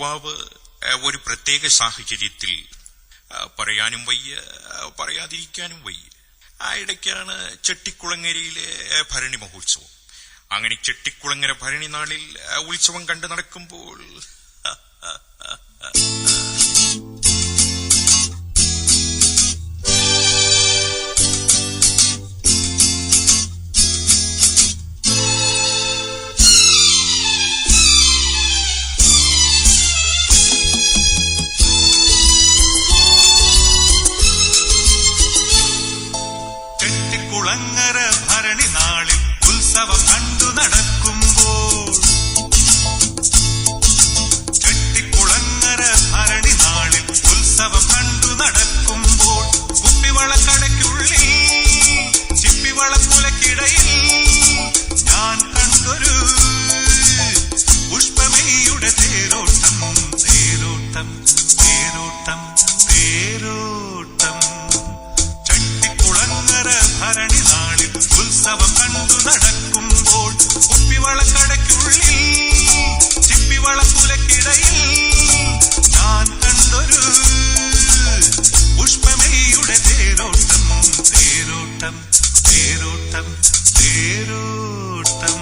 യുവാവ് ഒരു പ്രത്യേക സാഹചര്യത്തിൽ പറയാനും വയ്യ, പറയാതിരിക്കാനും വയ്യ. ആ ഇടയ്ക്കാണ് ചെട്ടിക്കുളങ്ങരയിലെ ഭരണി മഹോത്സവം. അങ്ങനെ ചെട്ടിക്കുളങ്ങര ഭരണി നാളിൽ ഉത്സവം കണ്ടു നടക്കുമ്പോൾ ചെട്ടിക്കുളങ്ങര ഭരണി നാളിൽ ഉത്സവം കണ്ടു നടക്കുമ്പോൾ, ചെട്ടിക്കുളങ്ങര ഭരണി നാളിൽ ഉത്സവം കണ്ടു നടക്കുമ്പോൾ, കുപ്പിവളക്കടയ്ക്കുള്ളിൽ ചിപ്പിവളക്കുലക്കിടയിൽ ഞാൻ കണ്ടൊരു പുഷ്പമേയുടെ തേരോട്ടം, തേരോട്ടം, തേരോട്ടം, തേരോട്ടം. ചെട്ടിക്കുളങ്ങര ഭരണി നാളിൽ ഉത്സവം കണ്ടു നടക്കുമ്പോൾ, കുപ്പിവളക്കടയ്ക്കുള്ളിൽ ചിപ്പിവളക്കുലക്കിടയിൽ ഞാൻ കണ്ടൊരു പുഷ്പമേയുടെ തേരോട്ടം, തേരോട്ടം, തേരോട്ടം, തേരോട്ടം.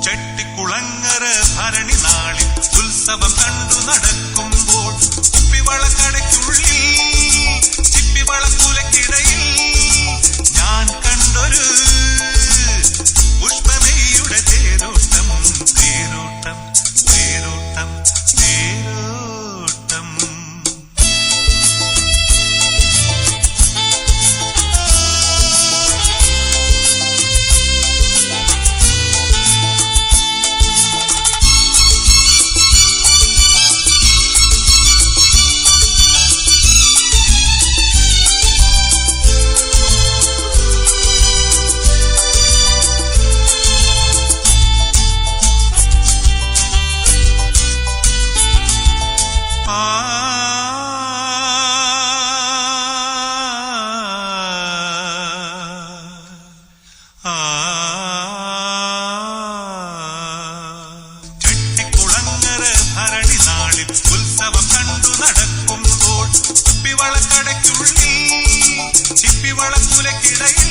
ചെട്ടിക്കുളങ്ങര ഭരണി നാളിൽ ഉത്സവം കണ്ടു നടക്കുമ്പോൾ, കുപ്പിവളക്കടയ്ക്കുള്ളിൽ ചിപ്പിവളക്കുലക്കിടയിൽ ഞാൻ കണ്ടൊരു പുഷ്പമേയുടെ തേരോട്ടം, തേരോട്ടം, തേരോട്ടം, തേരോട്ടം. ചെട്ടിക്കുളങ്ങര ഭരണി നാളിൽ ഉത്സവം കണ്ടു നടക്കുമ്പോൾ, കുപ്പിവളക്കടയ്ക്കുള്ളിൽ ചിപ്പിവളക്കുലക്കിടയിൽ